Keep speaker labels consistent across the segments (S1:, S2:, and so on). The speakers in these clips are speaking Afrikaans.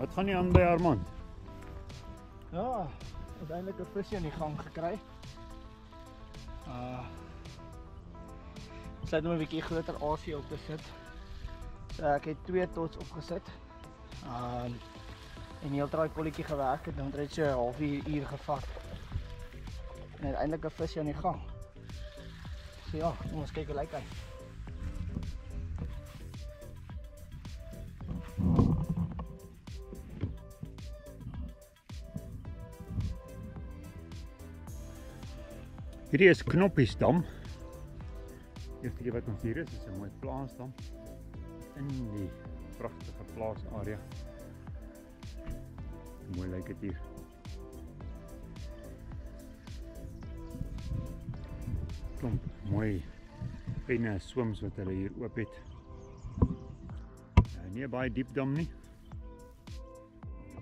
S1: Wat gaan nie aan by Armand?
S2: Ja, uiteindelik 'n visie aan die gang gekry. Sy het nou 'n bietjie groter asie op te sit. So ek het 2 tots opgesit. En heel daai kolletjie gewerk het, dan het so 'n halfuur gevat. En uiteindelik 'n visie aan die gang. So ja, kom ons kyk hoe lyk hy.
S1: Hierdie is Knoppiesdam. Eerste keer wat ons hier is 'n mooi plaasdam in die pragtige plaasarea. Mooi lyk dit hier. Klomp mooi penne swims wat hulle hier oop het. Nie 'n baie diep dam nie.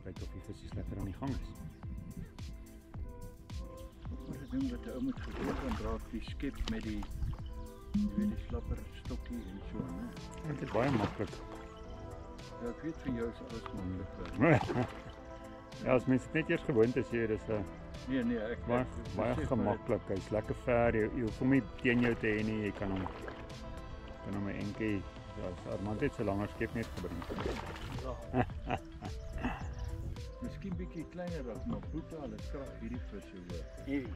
S1: Kyk of die visse lekker aan die gang is.
S3: Wat die ou moet geweet kan raak die skep met die slapper stokkie en so aan.
S1: Dit is baie maklik.
S3: Ja, ek weet vir jou is alles maklik.
S1: Ja, as mens dit net eers gewoond is hier, is
S3: Nee, ek
S1: baie gemaklik. Hy's lekker ver. Jy hoef hom nie teen jou te hê nie. Jy kan hom enkie as Armand het so langer skep net gebring.
S2: Ja.
S3: Miskien bietjie kleiner raak, maar Boeta, hulle krag hierdie visse hoor.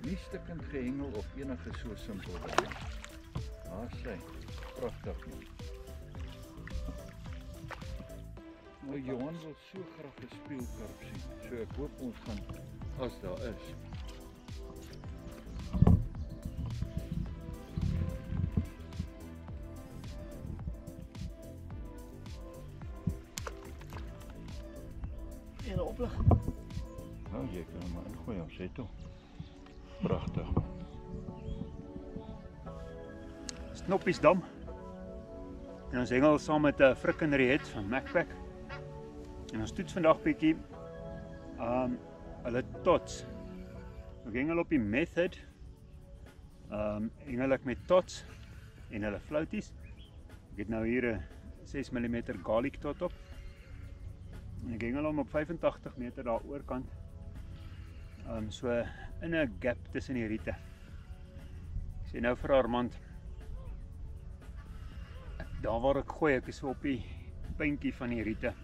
S3: Nie stukkend gehengel of enige so simpel ding. Daar sy, pragtig nie. Nou Johan wil so graag 'n speelkarp sien, so ek hoop ons gaan, as daar is.
S2: En oplig.
S3: Nou jy kan hom maar ingooi, ons het hom. Pragtig.
S1: Knoppiesdam. En ons hengel saam met 'n Frikkenriet van Macpac. En ons toets vandag bietjie hulle tots. Ek hengel op die Method. Hengel ek met tots en hulle flouties. Ek het nou hier 'n 6 mm garlic tot op. En ek hengel hom op 85 meter daar oorkant. So in 'n gap tussen die riete. Ek sê nou vir Armand, daar waar ek gooi, ek is so op die puntjie van die riete.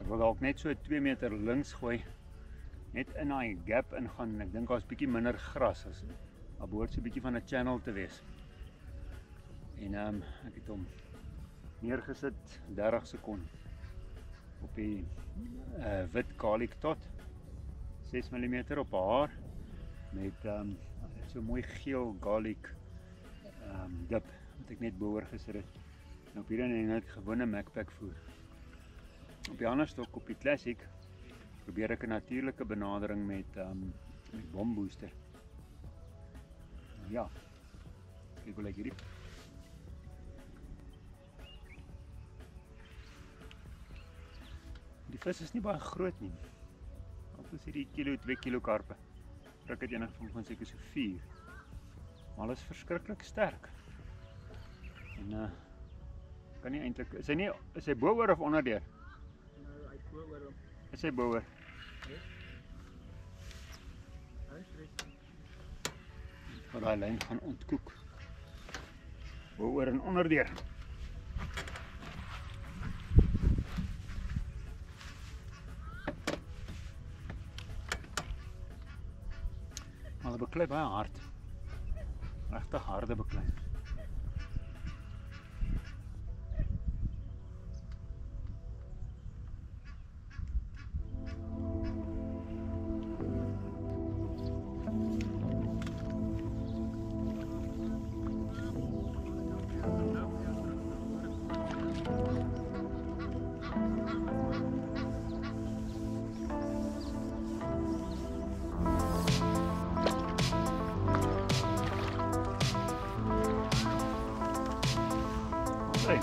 S1: Ek wil dalk net so 2 meter links gooi, net in daai gap ingaan. Ek dink daar's bietjie minder gras, as daar behoort so 'n bietjie van 'n channel te wees. En ek het hom neergesit 30 sekondes op die wit garlic tot, 6 mm op haar met so mooi geel garlic dip wat ek net boor gesit het. En op hierdie het ek gewone Macpac voer. Op die ander stok, op die Classic, probeer ek 'n natuurlike benadering met Bomb Booster. Ja, kyk hoe lyk hierdie. Die vis is nie baie groot nie. Wat is hierdie 2 kilo karpe? Ek het enig van seker so 4. Maar hulle is verskriklik sterk. En kan nie eintlik, is hy bo-oor of onderdeur?
S2: Nou, hy's bo-oor hom.
S1: Is hy bo-oor?
S2: Hy's reg.
S1: Vir daai lyn gaan ontkoek. Bo-oor en onderdeur. Hulle beklei baie hard. Regtig harde beklei. Hey.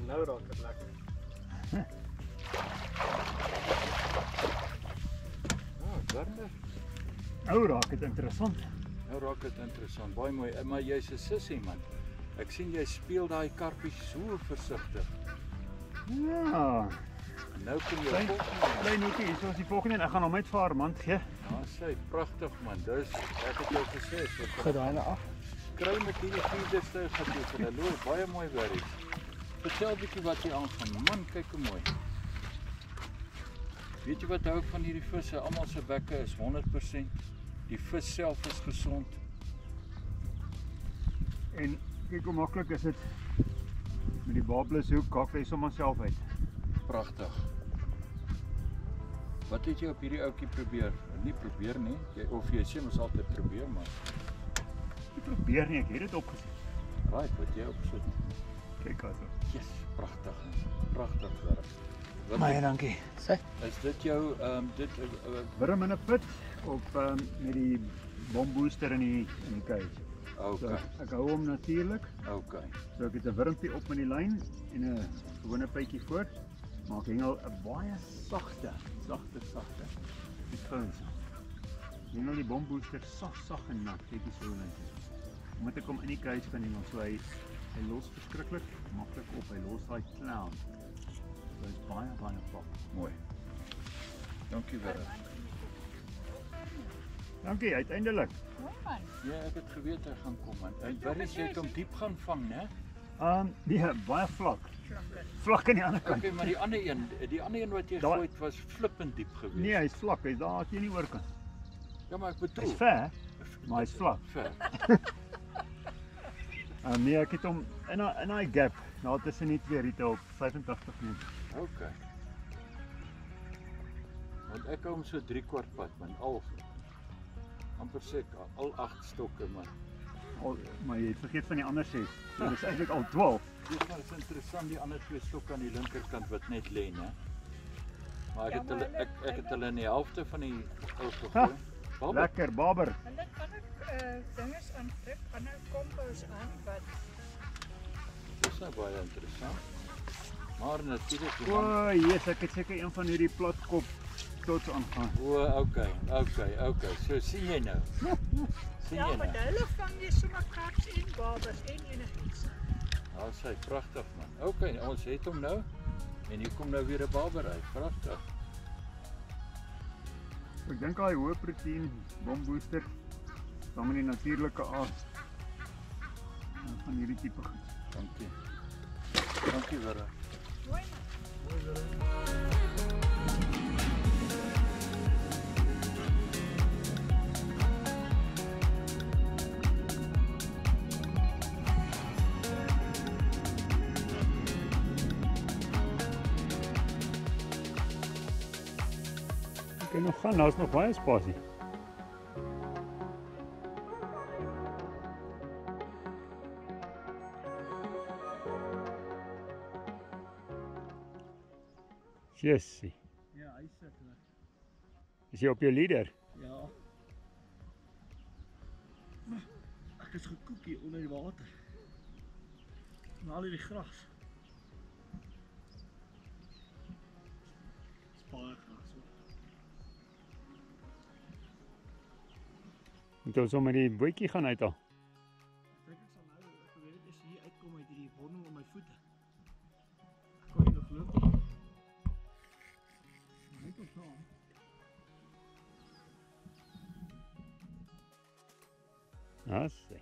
S2: Nou raak dit lekker.
S3: Werner.
S1: Nou raak dit interessant.
S3: Nou raak dit interessant, baie mooi. Maar jy's 'n sussie man. Ek sien jy speel daai karpies so versigtig.
S1: Ja.
S3: En nou kom jy
S1: Klein
S3: volgende.
S1: klein hoekie, hier is die volgende en ek gaan hom uit vir haar mand gee.
S3: Ja, sy pragtig man. Dis ek het jou gesê, so
S2: Goed daai af.
S3: kry met hierdie vierderste geteken. Hulle loop baie mooi werk. Vertel bietjie wat jy aangaan. Man, kyk hoe mooi. Weet jy wat hou ek van hierdie visse? Almal se bekke is 100%. Die vis self is gesond.
S1: En kyk hoe maklik is dit met die babelus hoek, kak hy sommer self uit.
S3: Pragtig. Wat het jy op hierdie ouetjie probeer? Nie probeer nie. Of jy sê mos altyd probeer, maar
S1: Ek probeer nie, ek het dit opgesit.
S3: right, wat jy opsit.
S1: Kyk as.
S3: Yes, pragtig. Pragtig werk. Wat
S2: Baie dankie. Sê.
S3: is dit jou
S1: Wurm in 'n put op met die bombooster in die cage. So,
S3: okay.
S1: ek hou hom natuurlik.
S3: Okay.
S1: So ek het 'n wurmpie op met die lyn en 'n gewone pytjie voor. Maar ek hengel 'n baie sagte. Dit gaan so. Hengel die bombooster sag en nat, kyk hier so net. Moet ek hom in die cage kan hengel, so hy los verskriklik maklik op. Hy los daai clown. So hy's baie pap.
S3: Mooi. Dankie Werner.
S1: Dankie, uiteindelik.
S3: Ja, ek het geweet hy gaan kom man. En wat is jy het hom diep gaan vang, né?
S1: Nee, baie vlak. Vlak aan die ander kant.
S3: Okay, maar die ander een wat jy
S1: Daai-
S3: gegooi het was flippend diep geweest.
S1: Nee, hy's vlak. Hy's daar teen die oorkant.
S3: Ja, maar ek bedoel.
S1: Hy's ver, maar hy's vlak.
S3: Ver.
S1: Nee, ek het hom in daai gap, daar tussen die twee riete op 85 meter.
S3: Okay. Want ek hou hom so 3/4 pad man, amper sê ek al 8 stokke man.
S1: Maar jy het vergeet van die ander 6. So dis eintlik al 12.
S3: Dis maar is interessant die ander 2 stokke aan die linkerkant wat net lê, né? Maar ek het hulle ek het hulle in die helfte van die ou gegooi. Babbe,
S1: Lekker, Baber.
S4: En dan kan ek dinges aantrek, ander kompos aan wat
S3: dis nou baie interessant. Maar natuurlik die man.
S1: O, yes, ek het seker een van hierdie platkop tots aangaan.
S3: Okay. So sien jy nou. Sien
S4: ja,
S3: jy
S4: maar
S3: nou.
S4: hulle vang jy sommer karps en babas en enigiets.
S3: Daar sê pragtig man. Okay, ons het hom nou. En hier kom nou weer 'n baber uit. Pragtig.
S1: Ek dink daai hoë proteïen bombooster saam met die natuurlike aard van hierdie tipe goed.
S3: Dankie. Dankie Vera.
S4: Mooi.
S1: Ek kan nog gaan, daar's nog baie spasie. Jessie,
S2: Ja, hy sit hoor.
S1: is jy op jou leader?
S2: Ja. Ek is gekoek hier onder die water. Na al die gras. Dis baie gras hoor.
S1: Moet ons sommer die bootjie gaan uithaal.
S2: Ek dink ek sal nou, ek probeer dit is hier uitkom uit hierdie wonding om my voete. Ek kan nie nog loop nie. Net op naam.
S1: Assie.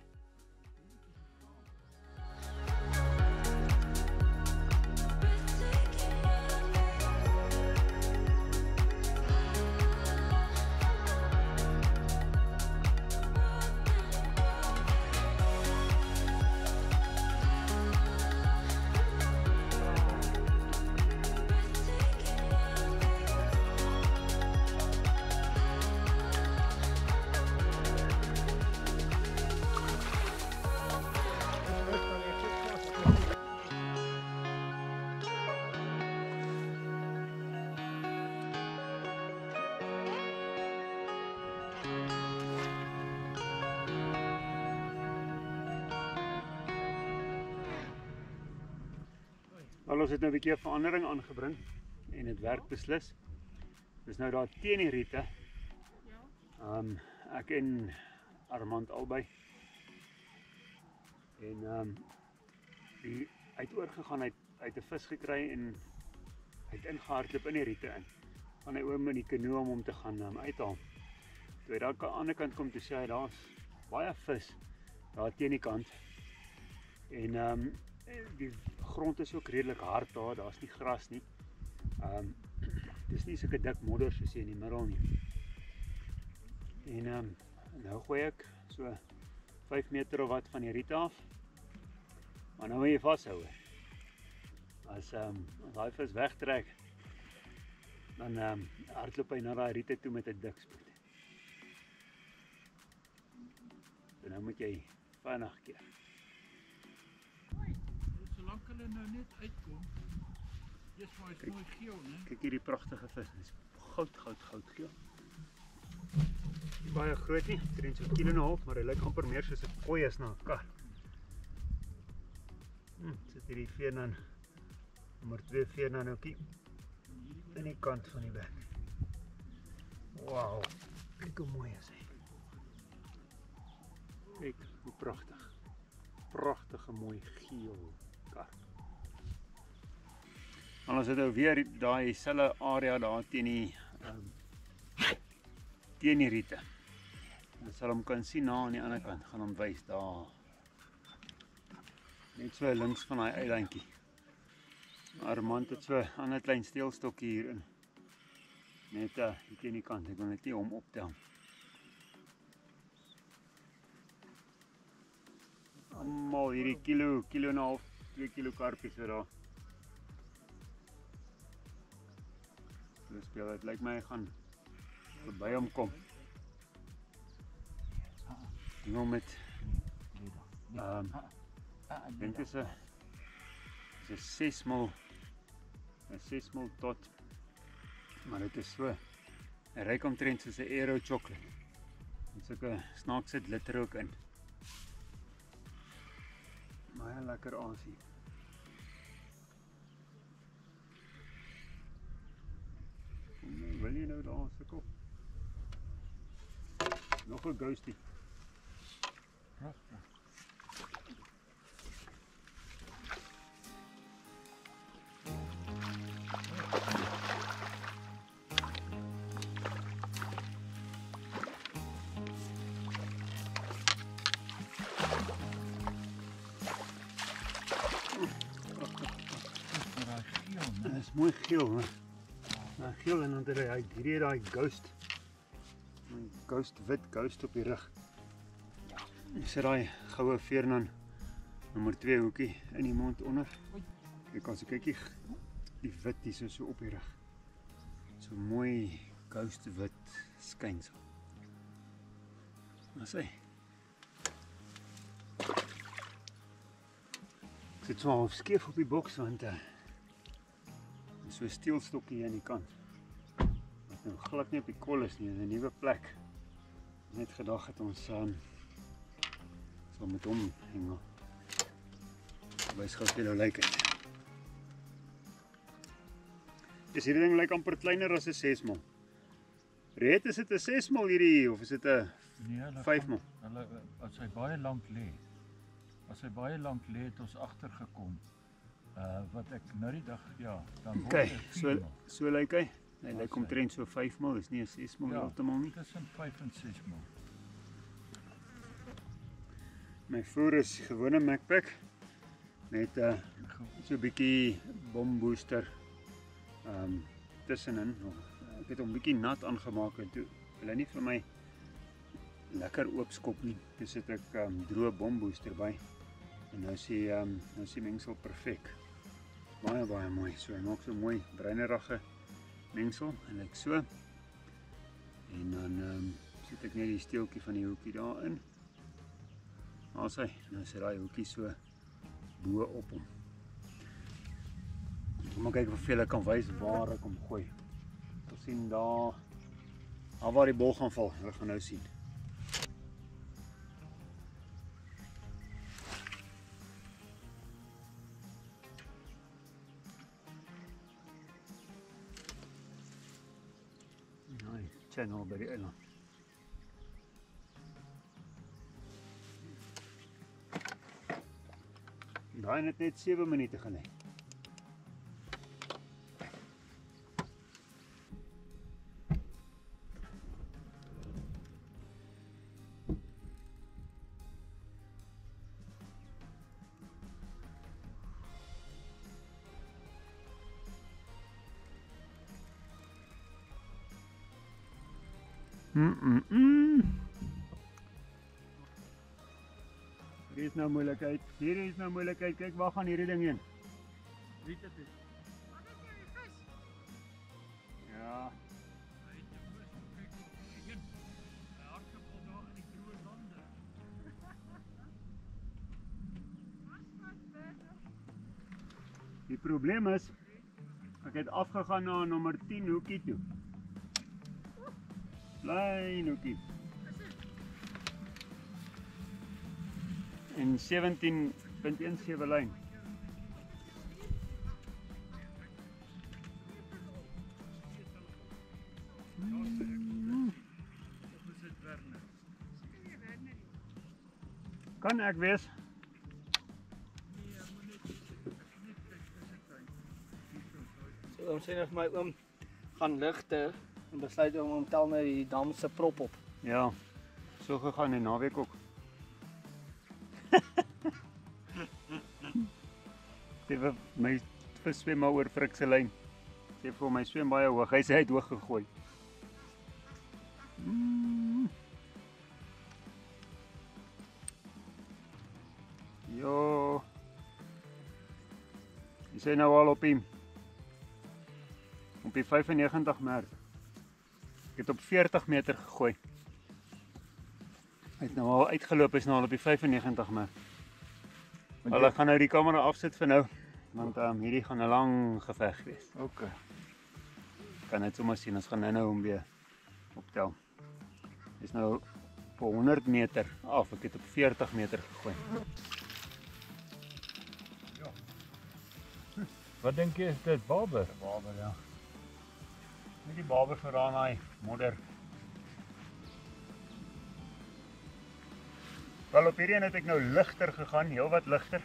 S1: Ons het nou 'n bietjie verandering aangebring en dit werk beslis. Dis nou daar teen die riete.
S4: Ja,
S1: Ek en Armand albei. En hy het oorgegaan, hy het 'n vis gekry en hy het ingehardloop in die riete in. Gaan hy oom in die kanoe om hom te gaan uithaal. Toe hy daar aan die ander kant kom, toe sê hy daar's baie vis daar teen die kant. En die grond is ook redelik hard daar, daar's nie gras nie. Dis nie sulke dik modder soos hier in die middel nie. En nou gooi ek so 5 meter of wat van die riete af. Maar nou moet jy vashou. As daai vis wegtrek, dan hardloop hy na daai riete toe met 'n dik spoed. So nou moet jy vinnig keer.
S3: Solank hulle nou net uitkom. Dis maar is mooi geel, né?
S1: Kyk hierdie pragtige vis, dis goud geel. Nie baie groot nie, omtrent so 1,5 kilo, maar hy lyk amper meer soos 'n kooi as na 'n kar. Sit hierdie veernan, nommer 2 veernanootjie in die kant van die bek. Wow, kyk hoe mooi is hy. Kyk hoe pragtig. Pragtige mooi geel karp. En ons het nou weer daai selfe area daar teen die riete. Ons sal hom kan sien na aan die ander kant, gaan hom wys daar. Net so links van daai eilandjie. Armand het so 'n ander klein steelstokkie hierin. Net hier teen die kant, ek wil net nie hom optel. Almal hierdie kilo en 'n half, 2 kilo karpies wat daar. So speel dit lyk my hy gaan verby hom kom. Ding met ek dink dit is 'n 6 mil tot, maar dit is so, hy ryk omtrent soos 'n Aero chocolate. En sulke snaakse glitter ook in. Baie lekker aasie. Wil jy nou daar sukkel? Nog 'n ghostie.
S3: Pragtig.
S1: Dit is mooi geel, hè. Geel en dan het hy hierdie daai ghost. 'n wit ghost op die rug. Ek sit daai goue veernan nommer 2 hoekie in die mond onder. Kyk as ek kyk die wit hier so op die rug. So mooi ghost wit skynsel. Maar sê. Ek sit so half skeef op die boks want so 'n steelstokkie aan die kant. Wat nou glad nie op die kol is nie, 'n nuwe plek. Net gedag het ons sal met hom hengel. Wys gou hoe nou lyk dit. Hierdie ding lyk amper kleiner as 'n 6 mil. Reed, is dit 'n 6 mil hierdie of is dit 'n 5 mil?
S3: As hy baie lank lê. As hy baie lank lê het ons agtergekom. Wat ek nou die dag dan
S1: word so lyk hy. Hy lyk omtrent so 5 mil, is nie 'n 6 mil heeltemal nie.
S3: Tussen 5 en 6 mil.
S1: My voer is gewone Macpac met so 'n bietjie bombooster tussenin. Ek het hom bietjie nat aangemaak en toe wil hy nie vir my lekker oopskop nie. Toe sit ek droë bombooster by. En nou is die mengsel perfek. Baie mooi. So hy maak so mooi bruinerige mengsel en lyk so. En dan sit ek net die steeltjie van die hoekie daarin. As hy, nou sit daai hoekie so bo op hom. Kom maar kyk of jy kan wys waar ek hom gooi. Ons sien daar waar die bol gaan val. Ons gaan nou sien. Channel by die eiland. gaan dit net 7 minute gaan hê. Hier is nou moeilikheid. Hier is nou moeilikheid. Kyk, waar gaan hierdie ding heen?
S3: Riete toe.
S1: Ja. Die probleem is, ek het afgegaan na nommer 10 hoekie toe. Klein hoekie. En 17.17 lyn. Kan ek wees?
S2: So oom sê nog my oom gaan ligte en besluit om tel met die dam se prop op.
S1: Ja, so gegaan die naweek ook. Sê vir my swem maar oor Frikse lyn. Sê vir my swem baie hoog. Hy sê hy het hoog gegooi. Jo. Jy sê nou al op die 95 merk. Ek het op 40 meter gegooi. Hy het nou al uitgeloop, is nou al op die 95 merk. Wel, ek gaan nou die kamera afsit vir nou, want hierdie gaan 'n lang geveg wees.
S3: Okay.
S1: Kan net sommer sien, ons gaan nou hom weer optel. Dis nou op 100 meter af, ek het op 40 meter gegooi.
S3: Wat dink jy, is dit barber?
S1: Barber, ja. Net die barber veraan hy modder. Wel, op hierdie een het ek nou ligter gegaan, heel wat ligter.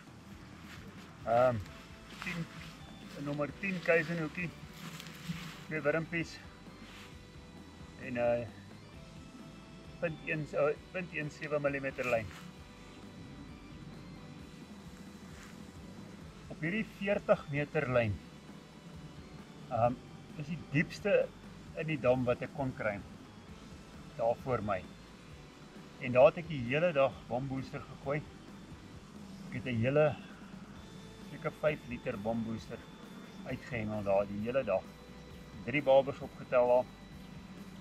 S1: 10, nommer 10 keisenhoekie, 2 wurmpies en 0.17 mm lyn. Op hierdie 40 meter lyn is die diepste in die dam wat ek kon kry, daar voor my. En daar het ek die hele dag bombooster gegooi. Ek het 'n hele, seker 5 liter bombooster uitgehengel daar die hele dag. 3 barbers opgetel daar.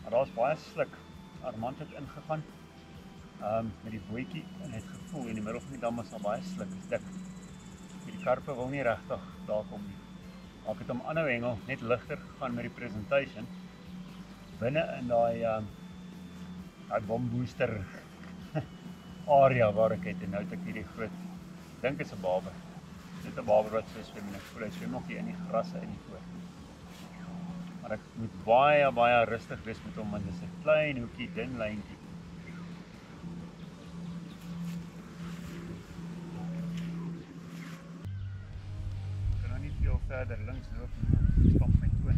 S1: Maar daar's baie sluk. Armand het ingegaan met die bootjie en het gevoel in die middel van die dam is daar baie sluk, is dik. Die karpe wil nie regtig daar kom nie. Maar ek het hom aanhou hengel, net ligter gegaan met die presentation. Binne in daai bombooster area waar ek het en nou het ek hierdie groot, ek dink is 'n barber. Dit 'n barber wat so swem en ek voel hy swem nog hier in die grasse in die voor. Maar ek moet baie rustig wees met hom want dit is 'n klein hoekie, dun lyntjie. Ek kan nou nie veel verder links loop nie, stamp my toon.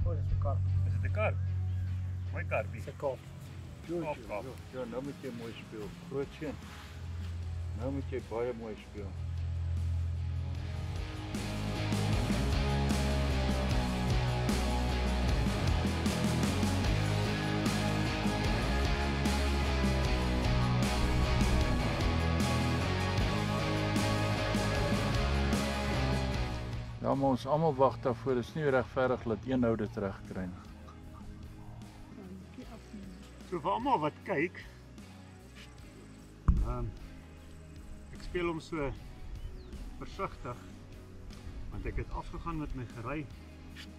S2: O, dis 'n karp.
S1: Is dit 'n karp? Mooi karpie.
S2: Dis 'n kop.
S3: Ja, nou moet jy mooi speel. Groot seun. Nou moet jy baie mooi speel. Ja, maar ons almal wag daarvoor. Dit is nie regverdig dat een nou dit reg kry nie.
S1: So vir almal wat kyk, ek speel hom so versigtig, want ek het afgegaan met my gery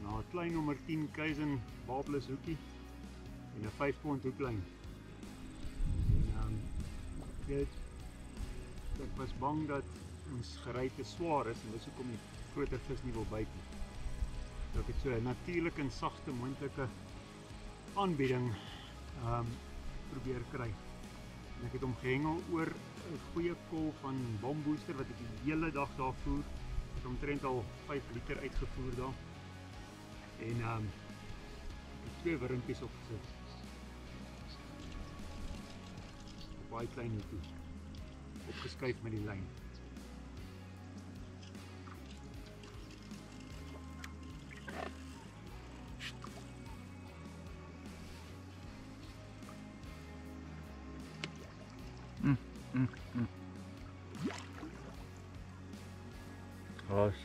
S1: na 'n klein nommer 10 Keizen barbless hoekie en 'n 5 pond hoeklyn. En ek was bang dat ons gery te swaar is en dis hoekom die groter vis nie wil byt nie. So ek het so 'n natuurlike en sagte moontlike aanbieding probeer kry. En ek het hom gehengel oor 'n goeie kol van bombooster wat ek die hele dag daar voer. Ek het omtrent al 5 liter uitgevoer daar. En ek het 2 wurmpies opgesit. Op baie klein hoekie. Opgeskuif met die lyn.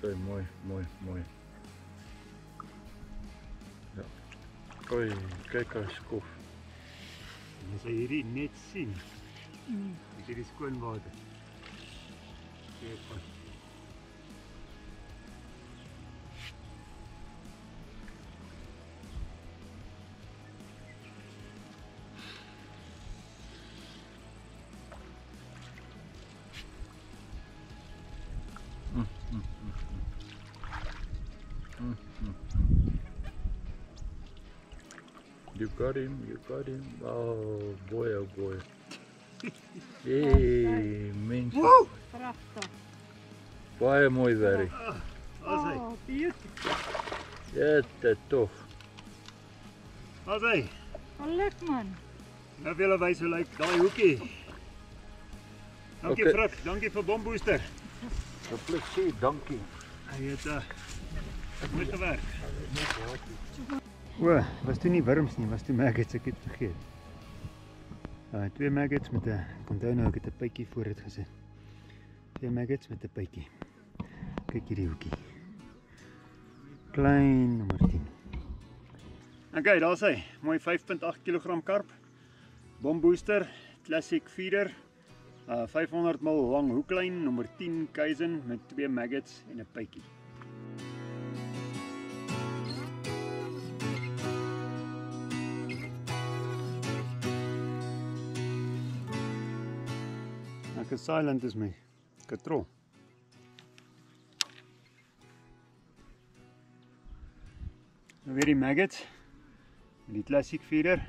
S3: Sy mooi. Ja. Oei, kyk haar skof.
S1: En as jy hierdie net sien, is hierdie skoon water. Kyk van.
S3: You got him. Oh boy. Hey, mense.
S4: Pragtig.
S3: Baie mooi werk.
S1: As hy,
S4: Oh, beautiful.
S3: Ja, toch.
S1: as hy.
S4: Geluk man.
S1: Nou wil hulle wys hoe lyk daai hoekie. Dankie
S3: Okay.
S1: Frik, dankie vir bombooster.
S3: Een plesier, dankie.
S1: Hy het goed gewerk. O, was toe nie wurms nie, was toe maggots, ek het vergeet. 2 maggots met 'n, ek onthou nou ek het 'n pytjie voor dit gesit. 2 maggots met 'n pytjie. Kyk hierdie hoekie. Klein nommer 10. Okay, daar's hy. Mooi 5.8 kg karp. Bombooster, classic feeder. 500 ml lang hoeklyn, nommer 10 Kaizen met 2 maggots en 'n pytjie. Ek silent is my katrol. Nou weer die maggots met die classic feeder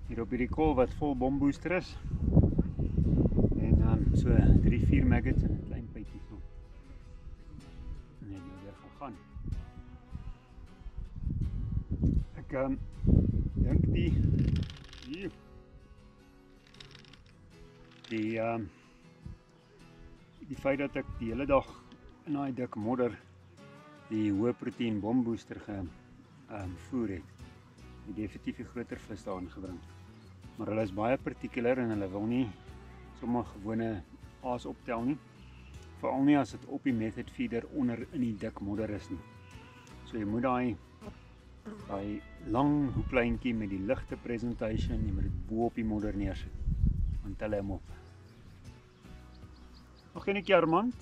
S1: hier op hierdie kol wat vol bombooster is. En so 3-4 maggots en 'n klein pytjie so. Net nou weer gegaan. Ek dink die feit dat ek die hele dag in daai dik modder die hoë proteïen bombooster voer het definitief die groter vis daarin gebring. Maar hulle is baie partikular en hulle wil nie sommer gewone aas optel nie. Veral nie as dit op die method feeder onder in die dik modder is nie. So jy moet daai lang hoeklyntjie met die ligte presentation, jy moet dit bo op die modder neersit. Want tel hom op. Nog een keer Armand.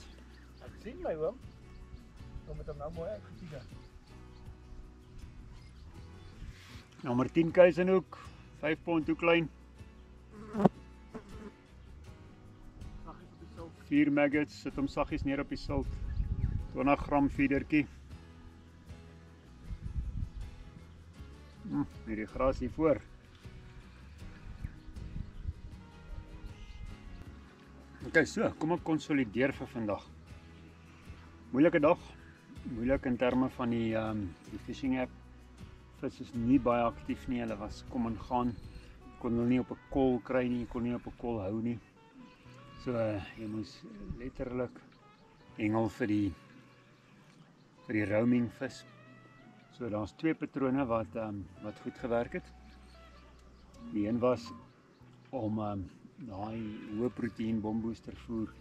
S2: Ek sien my oom. Kom met hom nou mooi uitgesiek.
S1: Nommer 10 Kaizenhoek, 5 pond hoeklyn. 4 maggots, sit hom saggies neer op die silt. 20 gram feedertjie. Hierdie gras hier voor. Ok, so, kom ek konsolideer vir vandag. Moeilike dag, moeilik in terme van die fishing app. Vis is nie baie aktief nie, hulle was kom en gaan. Kon hulle nie op 'n kol kry nie, kon nie op 'n kol hou nie. So jy moes letterlik hengel vir die roaming vis. So daar's 2 patrone wat goed gewerk het. Die een was om daai hoë proteïen bombooster voer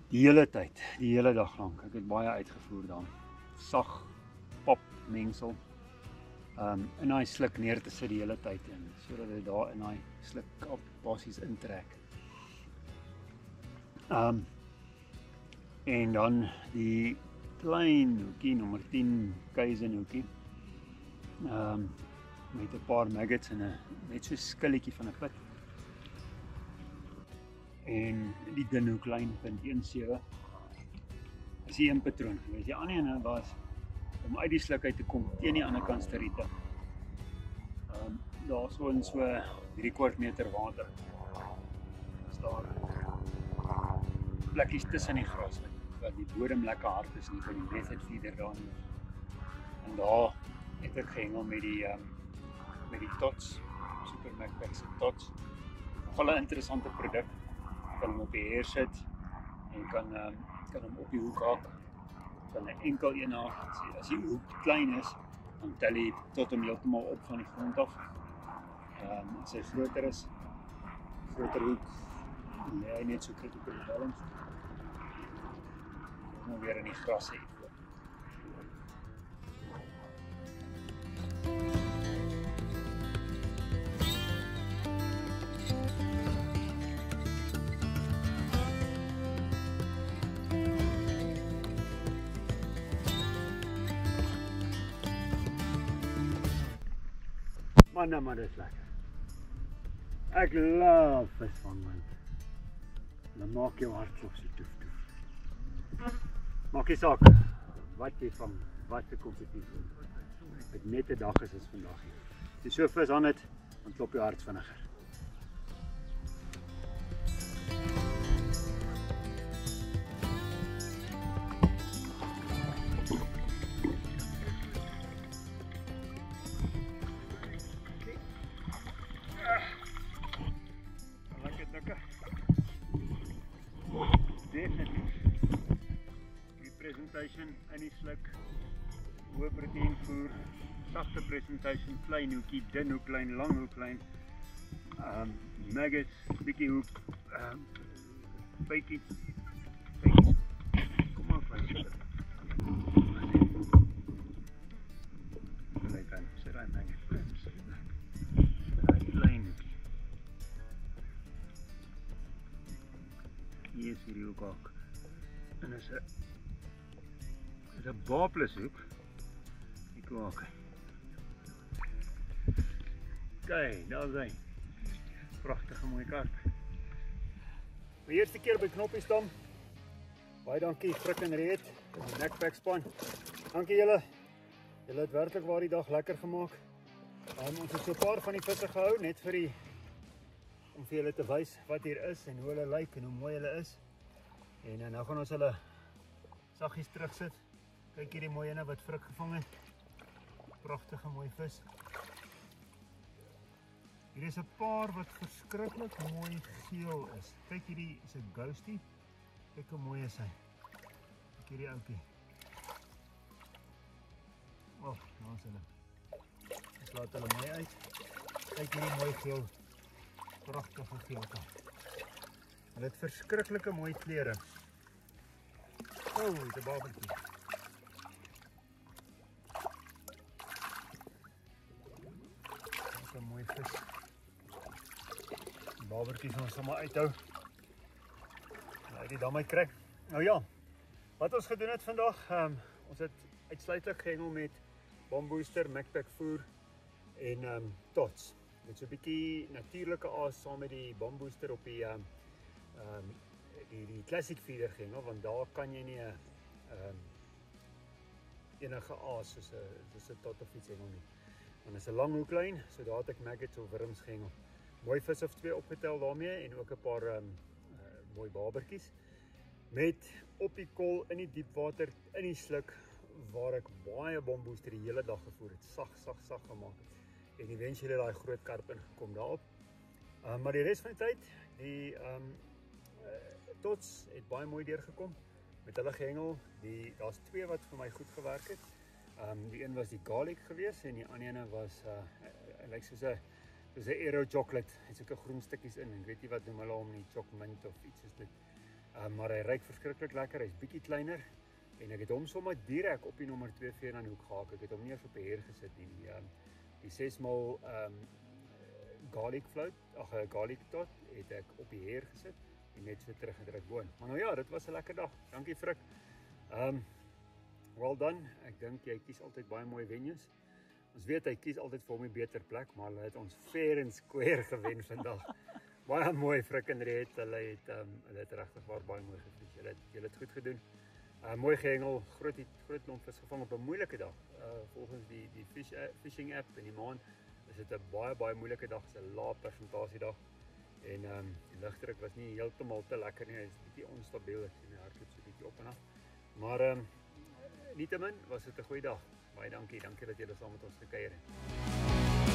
S1: die hele dag lank. Ek het baie uitgevoer dan. Sag pap mengsel in daai sluk neer te sit die hele tyd in sodat dit daar in daai sluk basies intrek. En dan die klein hoekie nommer 10 Kaizen hoekie. Met 'n paar maggots en net so skilletjie van 'n pit. En die dun hoeklyn .17 is die een patroon. Die ander ene was om uit die sluk uit te kom teen die ander kant sterite. Daar so in so 3/4 meter water. daar plekkies tussen die gras wat die bodem lekker hard is nie vir die method feeder daar nie. En daar het ek gehengel met die tots, Super Macpac se tots. Nogal 'n interessante produk. Jy kan hom op die heer sit en kan hom op die hoek haak. Kan 'n enkel een haak. As die hoek klein is, dan tel hy tot hom heeltemal op van die grond af. As hy groter is, groter hoek, lê hy net so kry op die balans. Nou weer in die gras hê. Maar dit is lekker. Ek love visvang, man. Dan maak jou hartklop so toef toef. Maak nie saak wat jy vang, wat se kompetisie. Dit net 'n dag is vandag hier. As jy so vis aan het, dan klop jou hart vinniger. In die sluk, hoë proteïen voer, sagte presentation, klein hoekie, dun hoeklyn, lang hoeklyn, nuggets, bietjie hoek, bytjies, kom maar klein sit. Kyk dan, sit daai nuggets, daai klein hoekie. Hier is hierdie hoek ook, en is 'n baaplus hoek. Ek maak. Kyk, daar is hy. Pragtige mooi karp. My eerste keer by Knoppiesdam. Baie dankie Frik en Reet, die Macpac span. Dankie julle. Julle het werklik waar die dag lekker gemaak. Ons het so 'n paar van die visse gehou net om vir julle te wys wat hier is en hoe hulle lyk en hoe mooi hulle is. En nou gaan ons hulle saggies terugsit. Kyk hierdie mooi ene wat Frik gevang het. Pragtige mooi vis. Hier is 'n paar wat verskriklik mooi geel is. Kyk hierdie is 'n ghostie. Kyk hoe mooi is hy. Kyk hierdie ouetjie. Oh, nou is hulle. Ons laat hulle mooi uit. Kyk hierdie mooi geel. Pragtige geel kan. Hulle het verskriklike mooi kleure. Oh, dit is 'n babatjie. Een mooi vis. Die babertjies ons sal maar uithou. Nou die dam uitkry. Nou ja, wat ons gedoen het vandag, ons het uitsluitlik gehengel met Bombooster, Macpac voer en tots. Met so 'n bietjie natuurlike aas saam met die Bombooster op die classic feeder gehengel, want daar kan jy nie enige aas soos 'n tot of iets hengel nie. En is 'n lang hoeklyn, so daar het ek maggots of wurms gehengel. Mooi vis of 2 opgetel daarmee en ook 'n paar mooi babertjies. Met op die kol in die diep water in die sluk waar ek baie Bombooster die hele dag gevoer het, sag gemaak. En eventually daai groot karp ingekom daarop. Maar die res van die tyd, die tots het baie mooi deurgekom met hulle gehengel. Daar's 2 wat vir my goed gewerk het. Die een was die garlic geweest en die ander ene was hy lyk soos 'n Aero chocolate. Hy het sulke groen stukkies in. Ek weet nie wat noem hulle hom nie, chocolate of iets soos dit. Maar hy ruik verskriklik lekker. Hy's bietjie kleiner en ek het hom sommer direk op die nommer 2 veer aan die hoek gehaak. Ek het hom nie eens op die heer gesit nie. Die 6x garlic float, garlic tot het ek op die heer gesit en net so teruggedruk boon. Maar nou ja, dit was 'n lekker dag. Dankie Frik. Well done. Ek dink jy kies altyd baie mooi venues. Ons weet hy kies altyd vir hom 'n beter plek, maar hulle het ons fair and square gewen vandag. Baie mooi Frik en Reet. Hulle het regtig baie mooi gevis. Julle het goed gedoen. Mooi gehengel, groot klomp vis gevang op 'n moeilike dag. Volgens die fishing app in die maand is dit 'n baie moeilike dag, 'n lae persentasie dag. En die lugdruk was nie heeltemal te lekker nie, hy is bietjie onstabiel, ek sien hy hardloop so bietjie op en af. Maar nietemin was dit 'n goeie dag. Baie dankie dat julle saam met ons gekuier het.